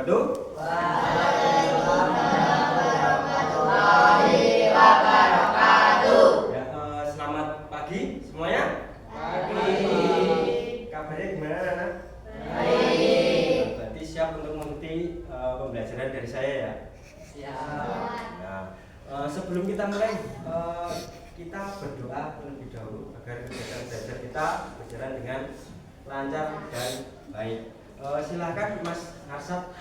wabarakatuh. Waalaikumsalam warahmatullahi wabarakatuh. Ya, selamat pagi semuanya. Pagi. Kabarnya gimana, anak? Baik. Berarti siap untuk mengikuti pembelajaran dari saya ya? Siap. Nah, sebelum kita mulai, kita berdoa terlebih dahulu agar kegiatan belajar kita berjalan dengan lancar dan baik. Silahkan Mas Harsat,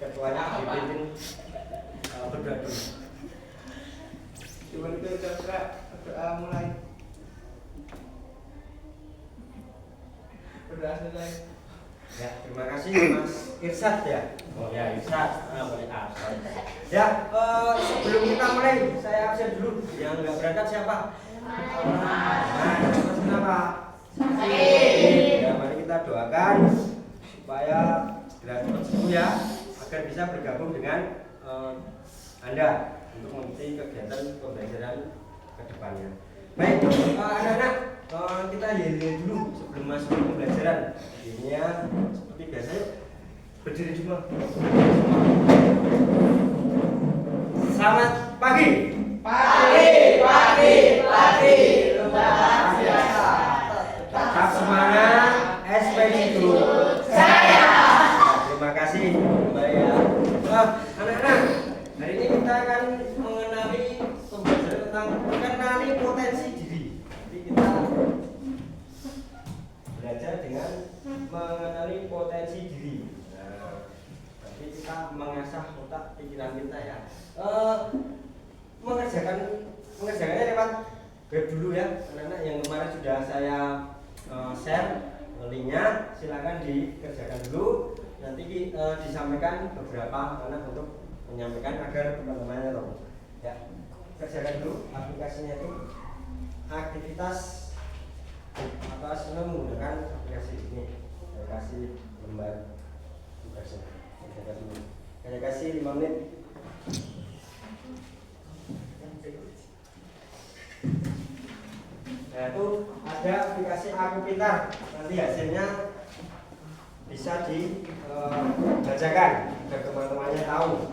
ketuanya dipimpin berdoa dulu. Coba kita berdoa mulai. Berdoa selesai. Ya, terima kasih Mas Irsad ya. Oh ya, Irsad. Boleh Harsat. Ya, sebelum kita mulai, saya absen dulu. Yang nggak berangkat siapa? Nah, atas nama ya, mari kita doakan supaya segera cepat sembuh ya, agar bisa bergabung dengan Anda untuk mengikuti kegiatan pembelajaran ke depannya. Baik, anak-anak, kita yel-yel dulu sebelum masuk ke pembelajaran. Ini ya, seperti biasa, yuk berdiri semua. Selamat pagi. Pagi. Luar biasa. Tetap semangat, ekspedisi Saya. Terima kasih Mbak ya. Anak-anak, hari ini kita akan mengenali pembelajaran tentang mengenali potensi diri. Jadi kita belajar dengan mengenali potensi diri. Nah, tapi kita mengasah otak pikiran kita ya. Mengerjakannya lewat web dulu ya, anak-anak. Yang kemarin sudah saya share linknya, silakan dikerjakan dulu. Nanti disampaikan beberapa anak untuk menyampaikan agar teman-temannya tahu. Ya, kerjakan dulu aplikasinya itu aktivitas atas menggunakan aplikasi ini. Saya kasih lembar tugasnya. Saya kasih 5 menit. Nah, itu ada aplikasi Aku Pintar. Nanti hasilnya bisa dibacakan agar teman-temannya tahu.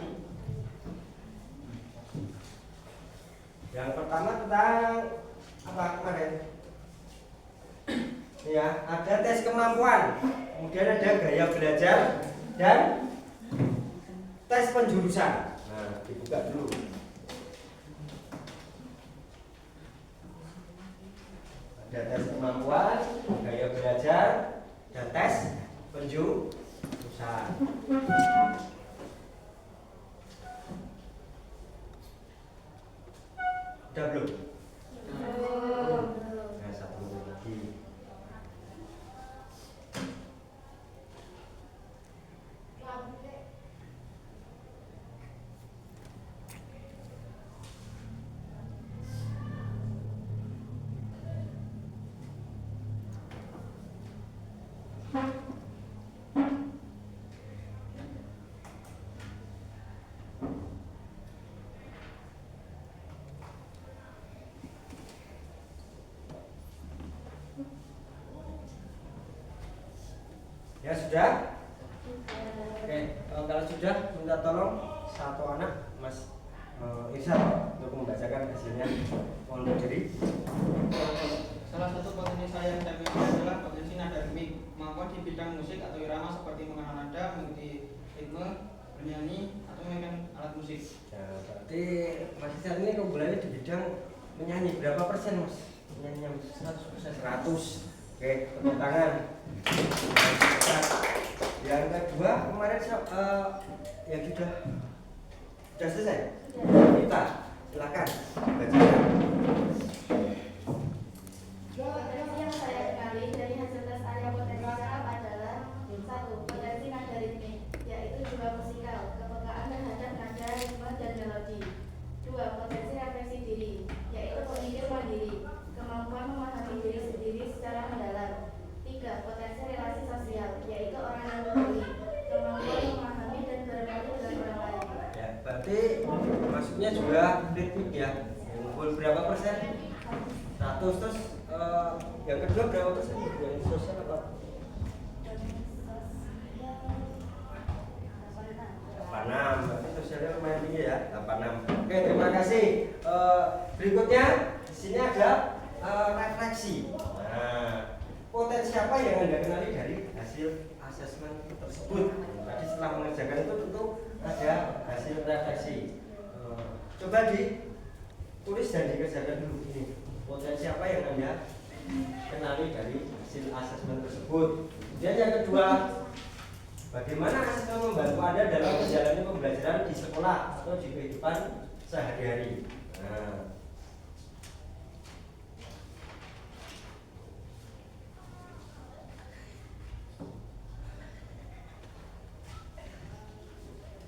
Yang pertama tentang apa kemarin? Ya, ada tes kemampuan, kemudian ada gaya belajar dan tes penjurusan. Nah, dibuka dulu. Ada tes kemampuan, gaya belajar, dan tes penjurusan. Udah belum? Nah, 1 menit lagi. Ya sudah? Oke, kalau sudah minta tolong satu anak Mas Irsad untuk membacakan hasilnya. Mohon berdiri. Salah satu potensi saya yang saya miliki adalah potensi nada ritmik, kemampuan di bidang musik atau irama seperti mengenal nada, mengikuti ritme, bernyanyi, atau memainkan alat musik. Ya, berarti Mas Irsad ini keunggulannya di bidang menyanyi. Berapa persen Mas? Menyanyi 100%. 100. Oke, tepuk tangan. Yang kedua kemarin yang sudah selesai. Kita silakan bacakan. Potensi yang saya kenali dari hasil tes area potensial adalah 1. Potensi nada ritmik, yaitu jiwa musikal, kepekaan terhadap nada, ritme, dan melodi. 2. Potensi refleksi diri, yaitu pemikir mandiri, kemampuan memahami diri sendiri secara mendalam. 3. Potensi relasi sosial, yaitu orang yang peduli, kemampuan memahami dan berempati dengan orang lain. Ya, berarti masuknya juga ritmik ya. Unggul berapa persen? 100. Terus yang kedua berapa persen? Yang sosial apa? ya, 86. Oke, terima kasih. Berikutnya di sini ada refleksi. Nah, potensi apa yang Anda kenali dari hasil asesmen tersebut? Tadi setelah mengerjakan itu tentu ada hasil refleksi. Coba ditulis dan dikerjakan dulu ini. Potensi apa yang Anda kenali dari hasil asesmen tersebut? Dan yang kedua, bagaimana asesmen membantu Anda dalam menjalani pembelajaran di sekolah atau di kehidupan sehari-hari? Nah,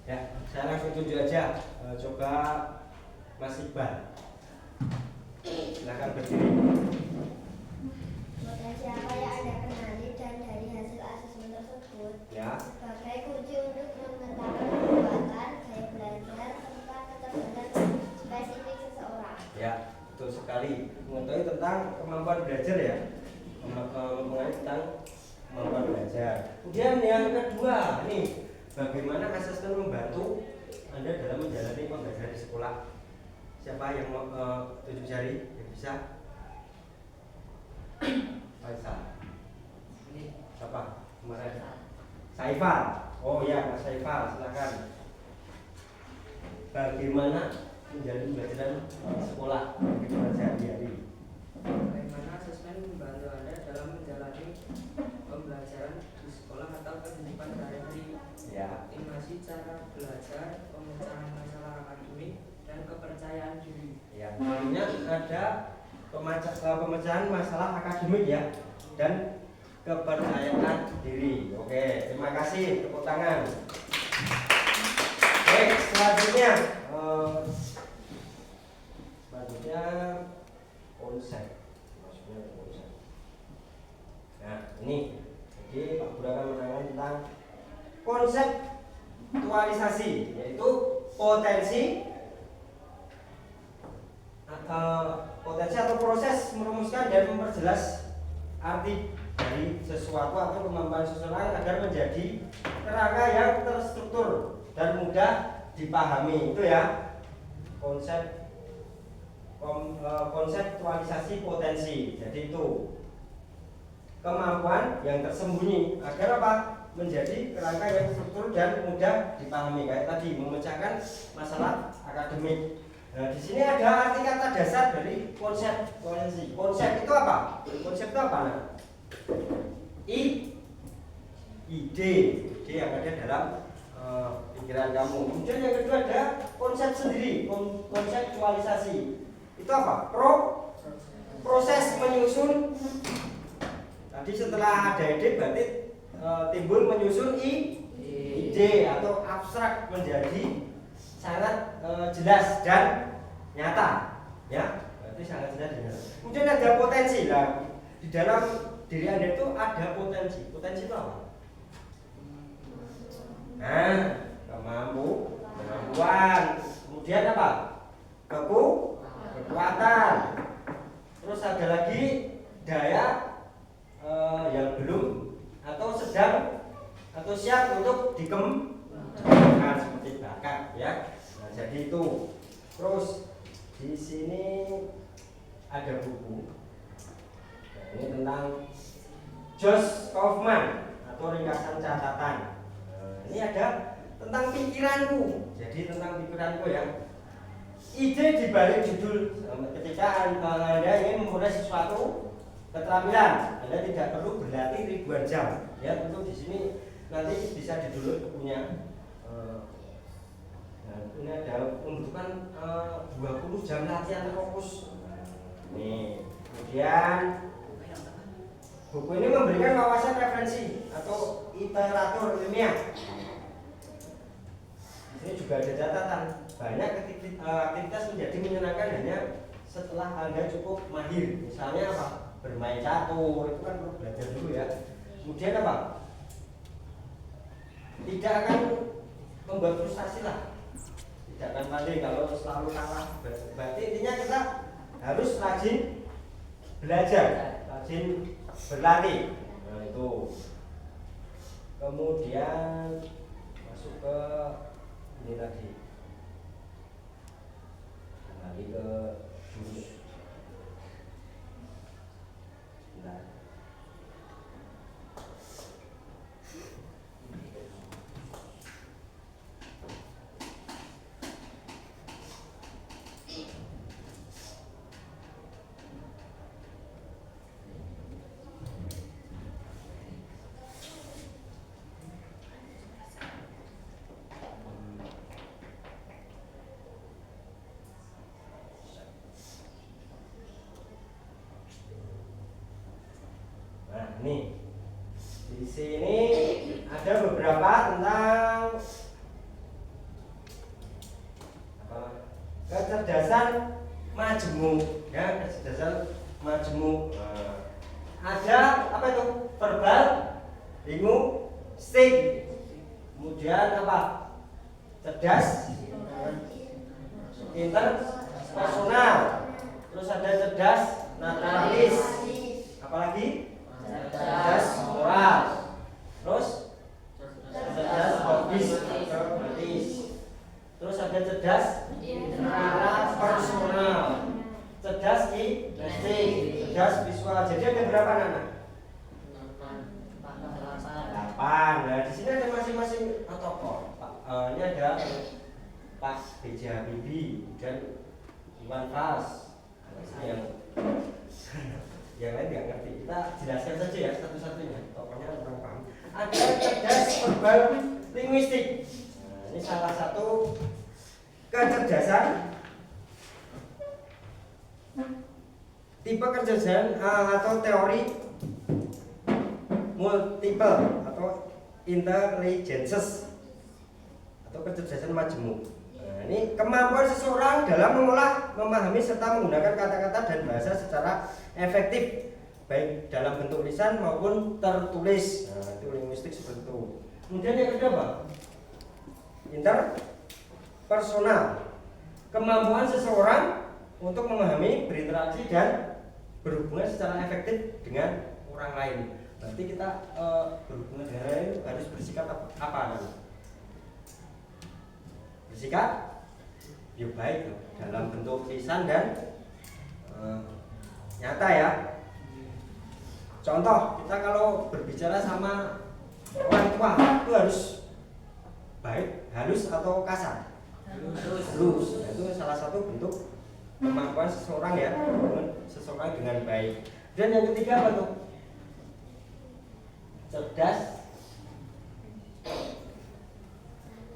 ya, saya langsung tunjuk aja. Coba Mas Iqbal, silakan berdiri. Potensi apa yang Anda kenali dan dari hasil asesmen tersebut Ya, sebagai kunci untuk memetakan kekuatan, gaya belajar, serta kecerdasan spesifik seseorang. ya, betul sekali. Mengetahui tentang kemampuan belajar ya, mengenai tentang kemampuan belajar. Kemudian yang kedua, nih, bagaimana asesmen membantu Anda dalam menjalani pembelajaran di sekolah? Siapa yang mau tunjuk jari? Yang bisa? Faisal. Ini Siapa? Kemarin. Saifal. Oh ya, Mas Saifal, silakan. Bagaimana menjalani pembelajaran di sekolah kehidupan sehari-hari? bagaimana asesmen membantu Anda dalam menjalani pembelajaran di sekolah atau kehidupan sehari-hari. Ya. Optimasi cara belajar, pemecahan masalah akademik, dan kepercayaan diri. Ya, tentunya ada pemecahan masalah akademik ya, dan kepercayaan diri. Oke, terima kasih, tepuk tangan. Baik, selanjutnya konsep. Maksudnya konsep. Nah, ini jadi Pak Guru akan menerangkan tentang konseptualisasi, yaitu potensi atau proses merumuskan dan memperjelas arti dari sesuatu atau kemampuan seseorang agar menjadi kerangka yang terstruktur dan mudah dipahami. Itu ya konseptualisasi potensi. Jadi itu kemampuan yang tersembunyi agar apa? Menjadi kerangka yang struktur dan mudah dipahami. Kayak tadi memecahkan masalah akademik. Nah, di sini ada arti kata dasar dari konsep potensi. Konsep itu apa? Konsep itu apa? Nah, ide yang ada dalam pikiran kamu. Kemudian yang kedua ada konsep sendiri, konseptualisasi. Itu apa? Proses menyusun. Tadi setelah ada ide berarti timbul menyusun ide atau abstrak menjadi sangat jelas dan nyata, ya, berarti sangat jelas dan nyata. Kemudian ada potensi lah. Di dalam diri Anda itu ada potensi. Potensi itu apa? Nah, kemampuan. Kemudian apa? Kekuatan. Terus ada lagi daya yang belum atau sedang atau siap untuk dikembangkan seperti bakat, ya. Nah, jadi itu. Terus di sini ada buku. Nah, ini tentang Josh Kaufman atau ringkasan catatan. Nah, ini ada tentang pikiranku. Jadi tentang pikiranku ya. Ide di balik judul. Ketika Anda ingin memulai sesuatu keterampilan, Anda tidak perlu berlatih ribuan jam. Ya, tentu di sini nanti bisa di-download bukunya. Nah, ini ada membutuhkan 20 jam latihan fokus. Nih, kemudian buku ini memberikan wawasan referensi atau literatur ilmiah. Di sini juga ada catatan. Banyak aktivitas menjadi menyenangkan hanya setelah Anda cukup mahir. Misalnya apa? Bermain catur, itu kan perlu belajar dulu ya. Kemudian apa? Tidak akan membuat frustasi lah. Tidak akan pandai kalau selalu kalah. Berarti intinya kita harus rajin belajar, rajin berlatih. Nah, itu. Kemudian masuk ke ini tadi. kecerdasan majemuk, ya, kecerdasan majemuk. Ada apa itu? Verbal, linguistik. Kemudian apa? Cerdas, interpersonal. Terus ada cerdas naturalis. Apalagi? Cerdas moral. Terus cerdas logis. Terus ada cerdas intrapersonal. Cerdas kinestetik, cerdas visual. Jadi ada berapa anak? 8. Nah, di sini ada masing-masing tokoh. Ini ada Pak B.J. Habibie dan Iwan Fals. Yang lain nggak ngerti. Kita jelaskan saja ya satu-satunya. Tokohnya orang paham. Ada cerdas verbal linguistik. Nah, ini salah satu kecerdasan tipe kecerdasan atau teori multiple atau intelligences atau kecerdasan majemuk. Nah, ini kemampuan seseorang dalam mengolah, memahami serta menggunakan kata-kata dan bahasa secara efektif baik dalam bentuk lisan maupun tertulis. Nah, itu linguistik seperti itu. Kemudian yang kedua apa? Interpersonal. Kemampuan seseorang untuk memahami, berinteraksi dan berhubungan secara efektif dengan orang lain. Berarti kita berhubungan dengan orang lain harus bersikap apa namanya? Bersikap ya baik dalam bentuk lisan dan nyata ya. Contoh, kita kalau berbicara sama orang tua itu harus baik, halus atau kasar? Halus. Nah, itu salah satu bentuk kemampuan seseorang ya, seseorang dengan baik. Dan yang ketiga apa tuh? Cerdas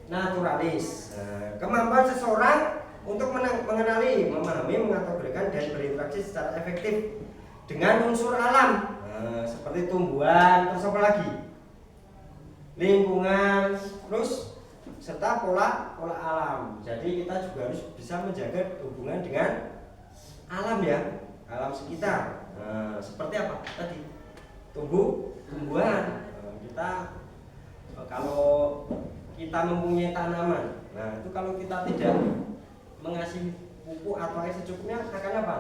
naturalis. Nah, kemampuan seseorang untuk mengenali, memahami, mengategorikan dan berinteraksi secara efektif dengan unsur alam. Nah, seperti tumbuhan, terus apa lagi? Lingkungan, terus serta pola alam. Jadi kita juga harus bisa menjaga hubungan dengan alam ya, alam sekitar. Nah, seperti apa tadi? Tumbuhan. Kita kalau kita mempunyai tanaman, nah itu kalau kita tidak mengasih pupuk atau air secukupnya akan apa?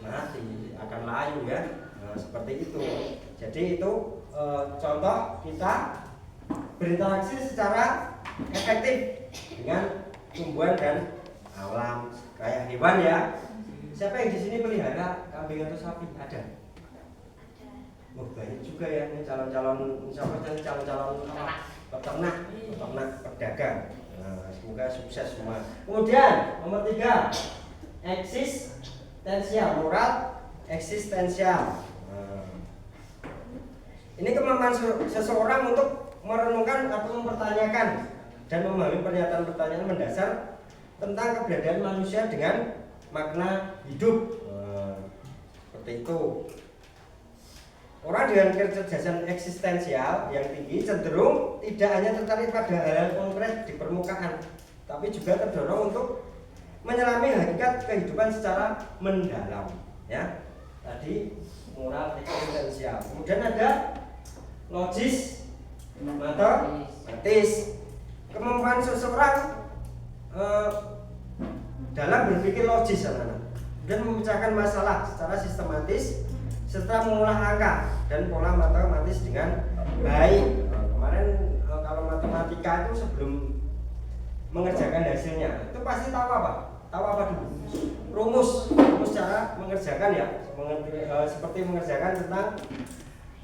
Mati, akan layu ya. Nah, seperti itu. Jadi itu contoh kita berinteraksi secara efektif dengan tumbuhan dan alam kayak hewan ya. Siapa yang di sini pelihara kambing atau sapi? Ada? Oh, banyak juga ya ini calon-calon peternak pedagang. Nah, semoga sukses semua. Kemudian nomor 3, eksistensial, moral eksistensial. Nah, ini kemampuan seseorang untuk merenungkan atau mempertanyakan dan memahami pernyataan-pertanyaan mendasar tentang keberadaan manusia dengan makna hidup. Seperti itu. Orang dengan kecerdasan eksistensial yang tinggi cenderung tidak hanya tertarik pada hal-hal konkret di permukaan, tapi juga terdorong untuk menyelami hakikat kehidupan secara mendalam. Ya, tadi moral eksistensial. Kemudian ada logis, matematis. Kemampuan seseorang dalam berpikir logis, dan memecahkan masalah secara sistematis serta mengolah angka dan pola matematis dengan baik. Kemarin kalau matematika itu sebelum mengerjakan hasilnya itu pasti tahu apa? Tahu apa dulu? Rumus cara mengerjakan ya, seperti mengerjakan tentang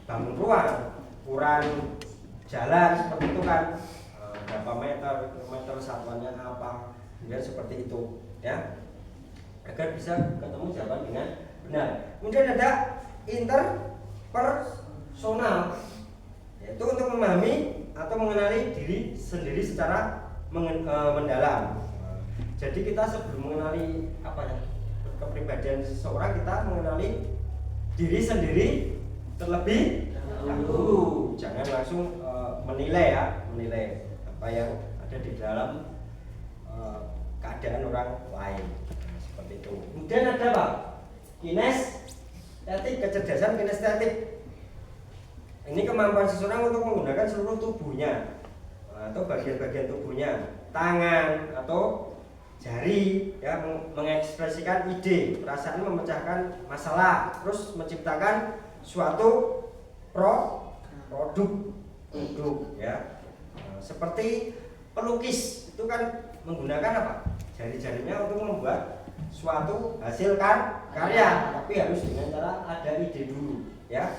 bangun ruang, ukuran jalan seperti itu kan, berapa meter satuannya apa, kemudian seperti itu ya, agar bisa ketemu jawaban dengan benar. Kemudian ada interpersonal, yaitu untuk memahami atau mengenali diri sendiri secara mendalam. Jadi kita sebelum mengenali kepribadian seseorang, kita mengenali diri sendiri terlebih dahulu. Jangan langsung menilai apa yang ada di dalam keadaan orang lain. seperti itu. Kemudian ada apa? Kinestetik, kecerdasan kinestetik. Ini kemampuan seseorang untuk menggunakan seluruh tubuhnya atau bagian-bagian tubuhnya, tangan atau jari, ya, mengekspresikan ide, perasaan, memecahkan masalah, terus menciptakan suatu produk, ya. Seperti pelukis itu kan menggunakan apa? Jari-jarinya untuk membuat suatu hasil karya, tapi harus dengan cara ada ide dulu, ya.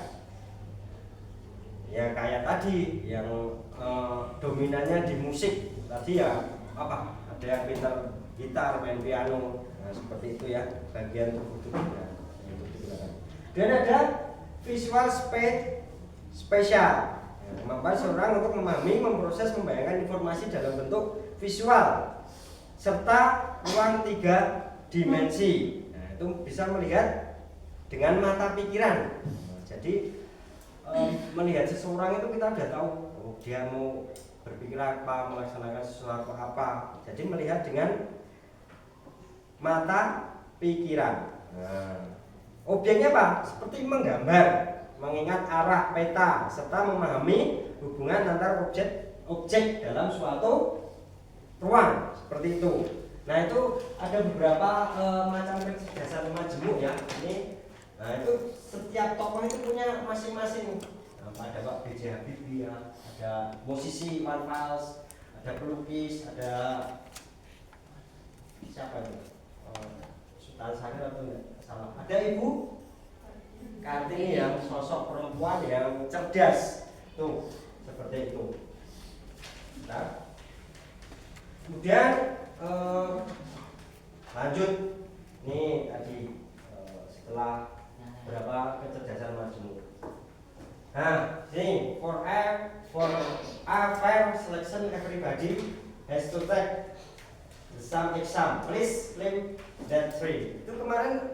Ya kayak tadi yang dominannya di musik tadi, ya apa? Ada yang pintar gitar, main piano, nah, seperti itu ya bagian tubuh-tubuhnya. Dan ada visual spatial, ya, kemampuan seorang untuk memahami, memproses, membayangkan informasi dalam bentuk visual serta ruang 3 dimensi. Nah, itu bisa melihat dengan mata pikiran. Nah, jadi melihat seseorang itu kita udah tahu, oh, dia mau berpikir apa, melaksanakan sesuatu apa. Jadi melihat dengan mata pikiran. Nah, objeknya apa? Seperti menggambar, mengingat arah peta, serta memahami hubungan antar objek dalam suatu ruang, seperti itu. Nah, itu ada beberapa macam kecerdasan majemuk, ya. Ini, nah, itu setiap tokoh itu punya masing-masing. Nah, ada Pak B.J. Habibie, ya, ada musisi Iwan Fals, ada pelukis, ada siapa itu? Sultan Syahrir atau enggak salah. Ada Ibu Kartini yang sosok perempuan yang cerdas. Tuh, seperti itu. Nah, kemudian lanjut nih tadi setelah berapa kecerdasan majemuk. Nah, sini for a fair selection, everybody has to take the same exam. Please claim that tree. Itu kemarin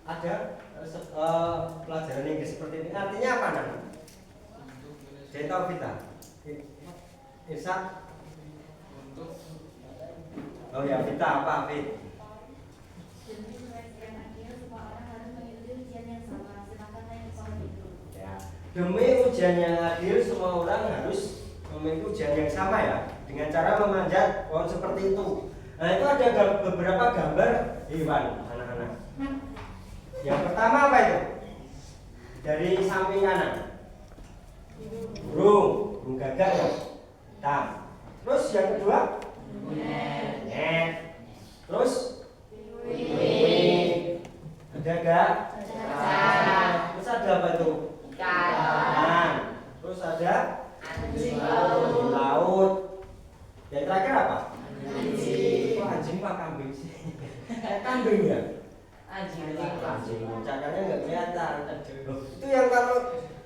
ada pelajaran Inggris seperti ini. Artinya apa, Nan? Jadi tahu kita. Irsa. Oh ya, Vita apa, Fit? Demi seleksi yang adil, semua orang harus mengikuti ujian yang sama. Silakan naik pohon itu. Ya. Demi ujian yang adil, semua orang harus mengikuti ujian yang sama, ya, dengan cara memanjat pohon seperti itu. Nah, itu ada beberapa gambar hewan, anak-anak. Yang pertama apa itu? Dari samping kanan. Burung gagak, ya. Nah, terus yang kedua? Monyet. Terus? Wing. Ada gak? Terus ada apa itu? Ikan. Terus ada? Anjing laut. Yang terakhir apa? Anjing. Kok anjing pak kambing sih? Kambing ya? Anjing. Cakanya nggak kelihatan. Itu yang kalau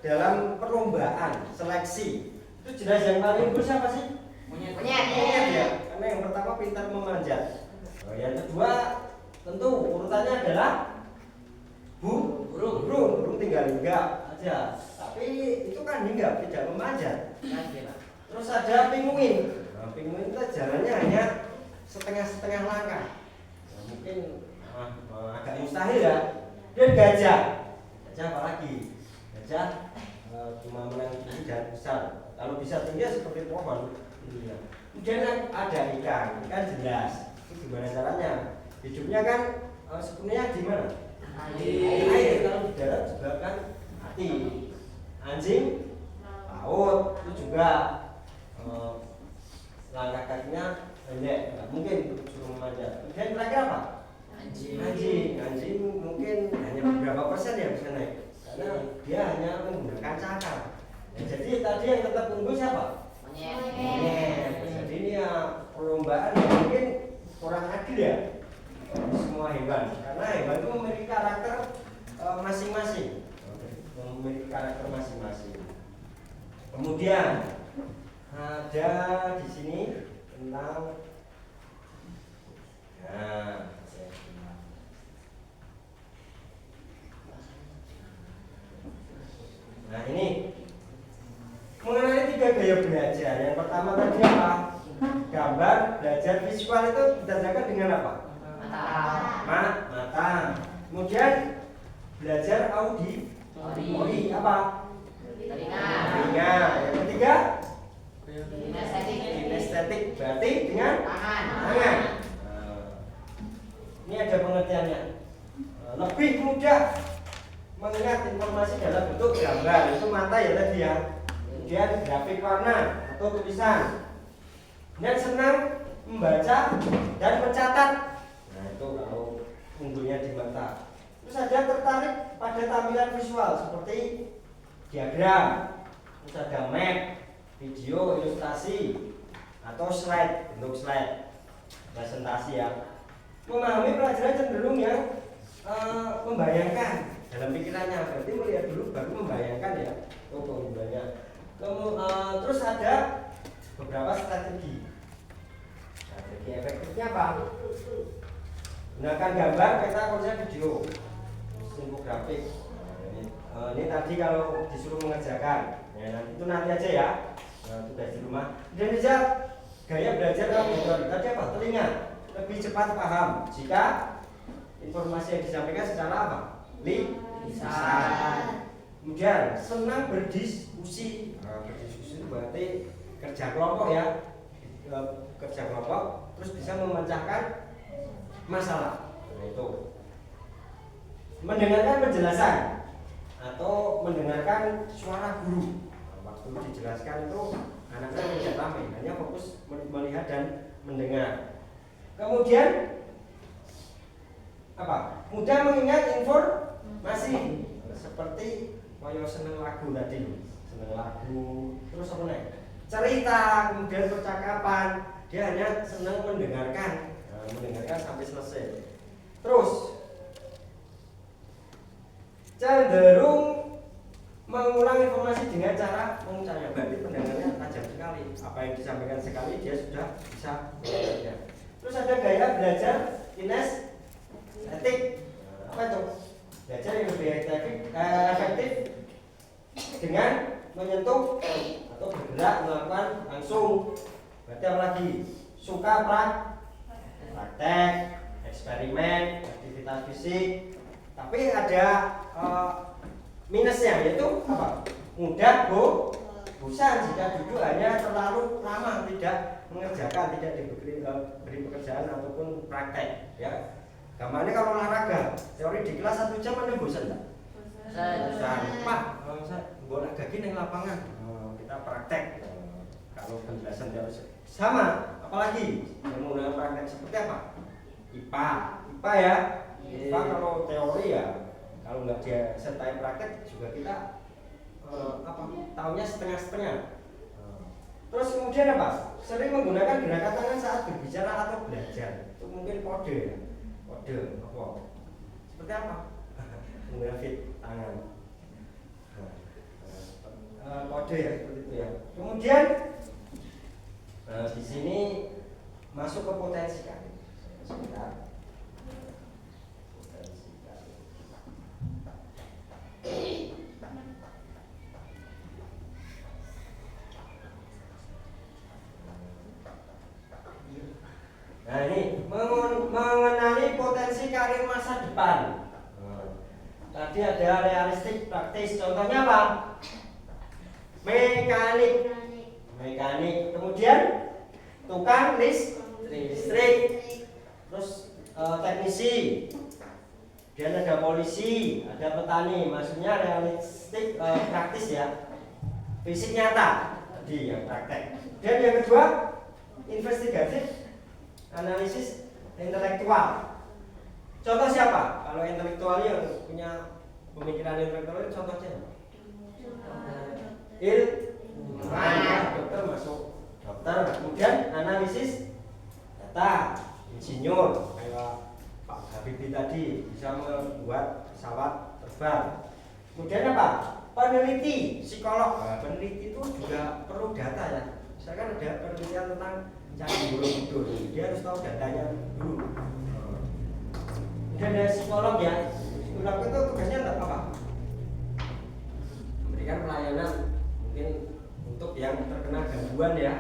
dalam perlombaan seleksi itu jelas yang paling bagus apa sih? Monyet ya, karena yang pertama pintar memanjat. Yang kedua tentu urutannya adalah burung tinggal hinggap aja. Tapi itu kan hinggap, tidak memanjat. Terus ada pinguin. Nah, pinguin itu jalannya hanya setengah langkah. Nah, mungkin agak mustahil, ya. Dan gajah apa lagi? Gajah cuma menang tinggi dan besar. Kalau bisa tinggi seperti pohon. Kemudian ada ikan jelas. Itu gimana caranya? Hidupnya kan sepenuhnya di mana? Air. Kalau di darat juga kan mati. Anjing laut itu juga langkah kakinya pendek, nggak mungkin suruh memanjat. Kemudian terakhir apa? Anjing mungkin hanya beberapa persen yang bisa naik, karena dia hanya menggunakan cakar. Ya, jadi tadi yang tetap unggul siapa? Monyet. Jadi ini ya perlombaan yang mungkin kurang adil, ya, semua hewan, karena hewan itu memiliki karakter masing-masing. Kemudian ada di sini tentang nah ini mengenai 3 gaya belajar. Yang pertama tadi apa? Gambar, belajar visual itu ditandakan dengan apa? Mata. Kemudian belajar auditory apa? Telinga. Yang ketiga kinestetik, berarti dengan tangan. Ini ada pengertiannya. Lebih mudah mengingat informasi dalam bentuk gambar, itu mata ya tadi ya. Kemudian grafik warna atau tulisan. Dan senang membaca dan mencatat. Nah itu kalau unggulnya di mata. Terus ada tertarik pada tampilan visual seperti diagram, terus ada map, video, ilustrasi, atau slide, bentuk slide, presentasi ya. Memahami pelajaran cenderung yang membayangkan dalam pikirannya, berarti melihat dulu baru membayangkan ya. Oh penggunanya. Terus ada beberapa strategi. Strategi efektifnya apa? Gunakan gambar, peta, konsep video, infografik. Ini tadi kalau disuruh mengerjakan, ya nanti aja ya, tugas di rumah. Dan juga gaya belajar auditori tadi apa? Telinga, lebih cepat paham jika informasi yang disampaikan secara apa? Lisan. Kemudian senang berdiskusi. Berdiskusi itu berarti kerja kelompok ya, kerja kelompok, terus bisa memecahkan masalah. Nah, itu mendengarkan penjelasan atau mendengarkan suara guru. Waktu dijelaskan itu anak-anak tidak ramai, hanya fokus melihat dan mendengar. Kemudian apa? Mudah mengingat informasi seperti koyo seneng lagu tadi, seneng lagu, terus apa nih? Cerita, kemudian percakapan, dia hanya senang mendengarkan, mendengarkan sampai selesai. Terus cenderung mengulang informasi dengan cara mengucapnya, berarti pendengarnya tajam sekali. Apa yang disampaikan sekali dia sudah bisa mengucapnya. Terus ada gaya belajar kinestetik. Apa itu? Belajar yang lebih efektif dengan menyentuh atau bergerak melakukan langsung. Berarti apa lagi? Suka praktek, eksperimen, aktivitas fisik. Tapi ada minusnya, yaitu apa? Mudah bosan jika duduk hanya terlalu lama tidak mengerjakan, tidak diberi pekerjaan ataupun praktek ya. Gambarnya kalau olahraga, teori di kelas 1 jam Anda bosan enggak? Bosan. Pak, kalau saya bola kaki di lapangan, kita praktek. Kalau penjelasan teori sama, apalagi yang menggunakan praktek seperti apa? IPA ya. IPA kalau teori ya, kalau nggak dia sertai praktek juga kita tahunya setengah-setengah. Terus kemudian apa? Sering menggunakan gerakan tangan saat berbicara atau belajar. Itu mungkin kode ya. Kode apa? Seperti apa? Menggrafik tangan. Kode ya, seperti itu ya. Kemudian di sini masuk ke potensi kan. Sebentar. Potensi kan. Nah ini mengenali potensi karir masa depan. Tadi ada realistik, praktis. Contohnya apa? Mekanik. Kemudian tukang listrik. Terus teknisi. Dan ada polisi, ada petani. Maksudnya realistik, praktis ya. Fisik nyata. Tadi yang praktek. Dan yang kedua investigatif, analisis intelektual. Contoh siapa? Kalau intelektual yang punya pemikiran intelektual itu contohnya dokter masuk dokter. Kemudian analisis data, insinyur kayak Pak Habibie tadi bisa membuat pesawat terbang. Kemudian apa? Peneliti, psikolog. Peneliti itu juga perlu data ya. Misalkan ada penelitian tentang Candi Borobudur, dia harus tahu datanya dulu. Dan ada psikolog ya, psikolog itu tugasnya enggak apa? Memberikan pelayanan mungkin untuk yang terkena gangguan ya.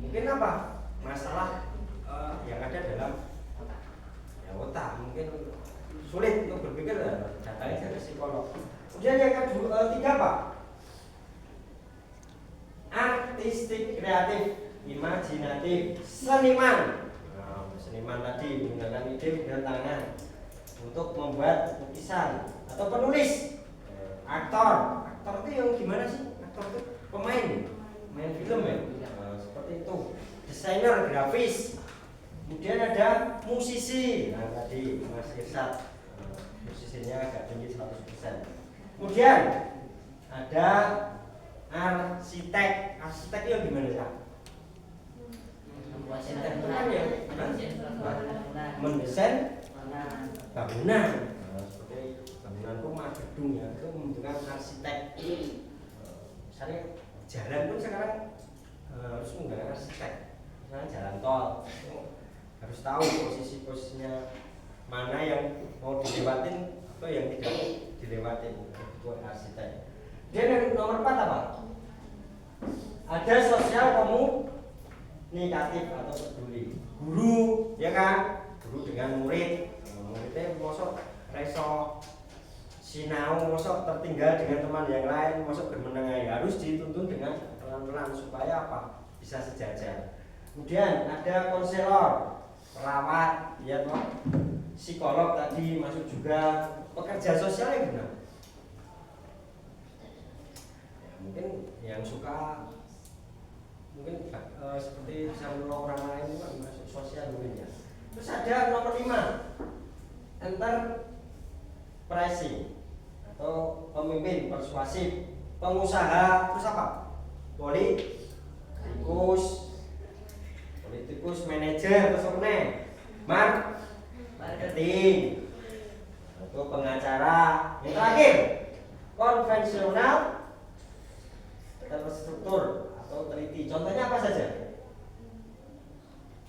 Mungkin apa? Masalah yang ada dalam ya otak mungkin sulit untuk berpikir, datangnya saya ke psikolog. Kemudian yang kedua, tiga Pak, artistik, kreatif, imajinatif, seniman. Nah, seniman tadi menggunakan ide dan tangan untuk membuat lukisan, atau penulis, aktor. Aktor itu yang gimana sih? Aktor itu pemain film ya, seperti itu. Desainer grafis. Kemudian ada musisi. Nah tadi Mas Irsat, musisinya agak tinggi 100%. Kemudian ada arsitek. Arsitek itu gimana ya? Arsitek itu kan ya mendesain bangunan, seperti bangunan rumah, gedung ya, itu membutuhkan arsitek. Misalnya jalan pun sekarang harus menggunakan arsitek. Misalnya jalan tol, harus tahu posisinya mana yang mau dilewatin atau yang tidak dilewatin, itu arsitek. Dia yang nomor 4 apa? Ada sosial komunikatif atau peduli. Guru, ya kan? Guru dengan murid. Muridnya mosok reso sinau, mosok tertinggal dengan teman yang lain, mosok bermenengai, harus dituntun dengan pelan-pelan supaya apa? Bisa sejajar. Kemudian ada konselor, perawat, ya toh, psikolog tadi masuk juga, pekerja sosial yang benar. Ya, mungkin yang suka mungkin seperti bisa menolong orang lain itu kan masuk sosial mungkin ya. Terus ada nomor 5, enterprising atau pemimpin persuasif, pengusaha, terus apa? Politikus, manajer, terus apa nih? Marketing, atau pengacara. Yang terakhir, konvensional, terstruktur atau teliti. Contohnya apa saja?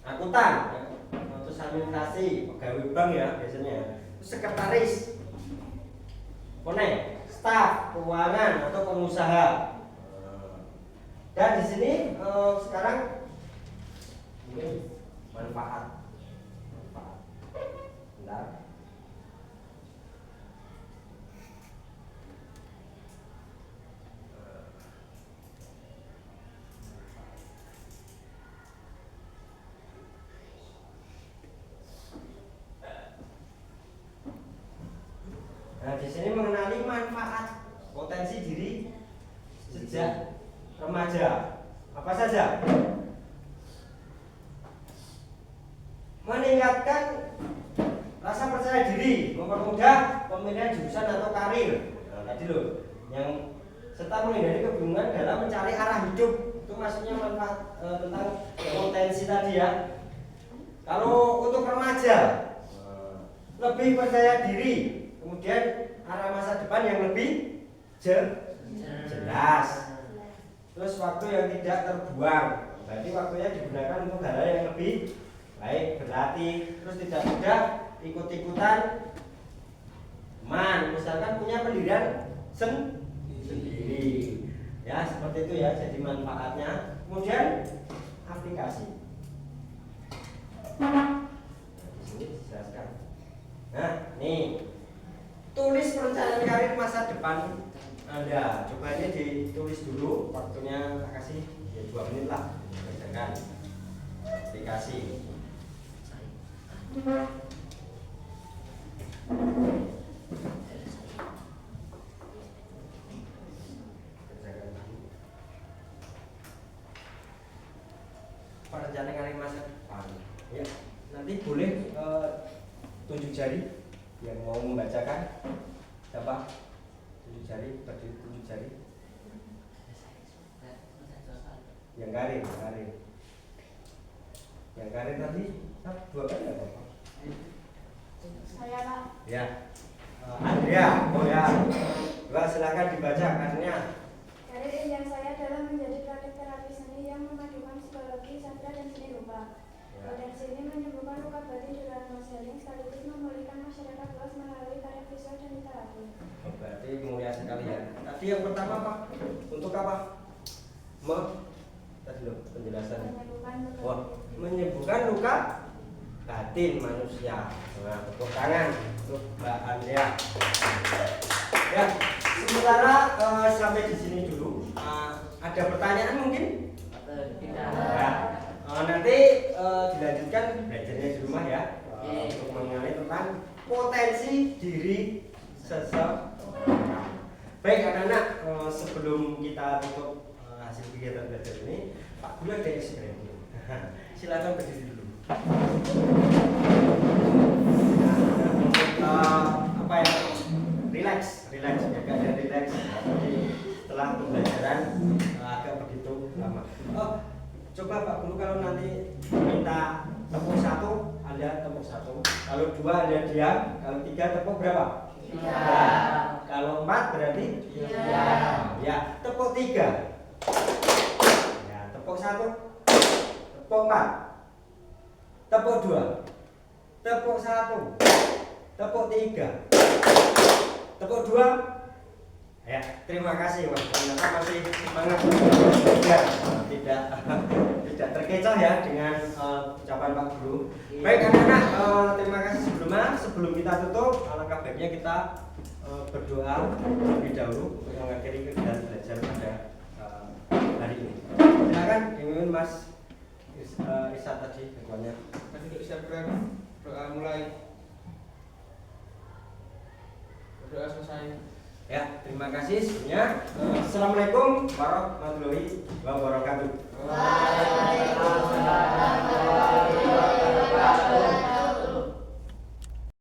Akuntan, terus administrasi, pegawai bank ya biasanya. Terus sekretaris, staf, keuangan atau pengusaha. Dan di sini sekarang ini manfaat. Bentar. Nah, di sini mengenali manfaat potensi diri sejak remaja. Apa saja? Meningkatkan rasa percaya diri, mempermudah pemilihan jurusan atau karir. Nah, tadi loh, yang serta menghindari kebingungan dalam mencari arah hidup. Itu maksudnya manfaat tentang potensi tadi ya. Kalau untuk remaja, lebih percaya diri, kemudian arah masa depan yang lebih jelas. Terus waktu yang tidak terbuang, berarti waktunya digunakan untuk hal yang lebih baik, berlatih, terus tidak mudah ikut-ikutan teman, misalkan punya pendirian sendiri. Ya, seperti itu ya, jadi manfaatnya. Kemudian aplikasi. Di sini dijelaskan. Nah, nih. Tulis perencanaan karir masa depan Anda. Coba ini ditulis dulu, waktunya tak kasih ya 2 menit lah. Kerjakan aplikasi. Perencanaan karir masa depan. Ya, nanti boleh tunjuk jari yang mau membacakan. Siapa? Tunjuk jari, berdiri tunjuk jari. Yang karir. Yang karir tadi 2 kali nggak apa-apa. Saya Pak. Ya, Andrea, oh ya, coba silakan dibaca karirnya. Karir impian saya adalah menjadi praktik terapi seni yang memadukan psikologi, sastra, dan seni rupa. Potensi ini menyembuhkan luka batin dengan konseling sekaligus memulihkan masyarakat luas melalui karya visual dan literatur. Berarti mulia sekali ya. Tadi yang pertama apa? Untuk apa? Tadi loh penjelasan. Menyembuhkan luka. Wah, menyembuhkan luka batin manusia. Nah, tepuk tangan untuk Mbak Andrea. Ya, sementara sampai di sini dulu. Ada pertanyaan mungkin? Ya. Nanti dilanjutkan belajarnya di rumah ya, untuk mengenai tentang potensi diri seseorang. Baik anak-anak, sebelum kita tutup hasil kegiatan belajar ini, Pak Guru ada eksperimen. Silakan berdiri dulu. Apa ya? Relax ya, keadaan relax. Jadi setelah pembelajaran agak begitu lama. Coba Pak Guru kalau nanti minta tepuk 1, Anda tepuk 1. Kalau 2 Anda diam. Kalau 3 tepuk berapa? 3. Kalau 4 berarti? 3. Ya, tepuk 3. Ya, tepuk 1. Tepuk 4. Tepuk 2. Tepuk 1. Tepuk 3. Tepuk 2. Ya, terima kasih Mas. Ternyata masih semangat tidak terkecoh ya dengan ucapan Pak Guru. Baik anak-anak, terima kasih sebelum kita tutup, alangkah baiknya kita berdoa terlebih dahulu untuk mengakhiri kegiatan belajar pada hari ini. Silakan Imin Mas Isa tadi ketuanya. Masih untuk bisa berdoa mulai. Berdoa selesai. Ya, terima kasih semuanya. Assalamualaikum warahmatullahi wabarakatuh. Waalaikumsalam.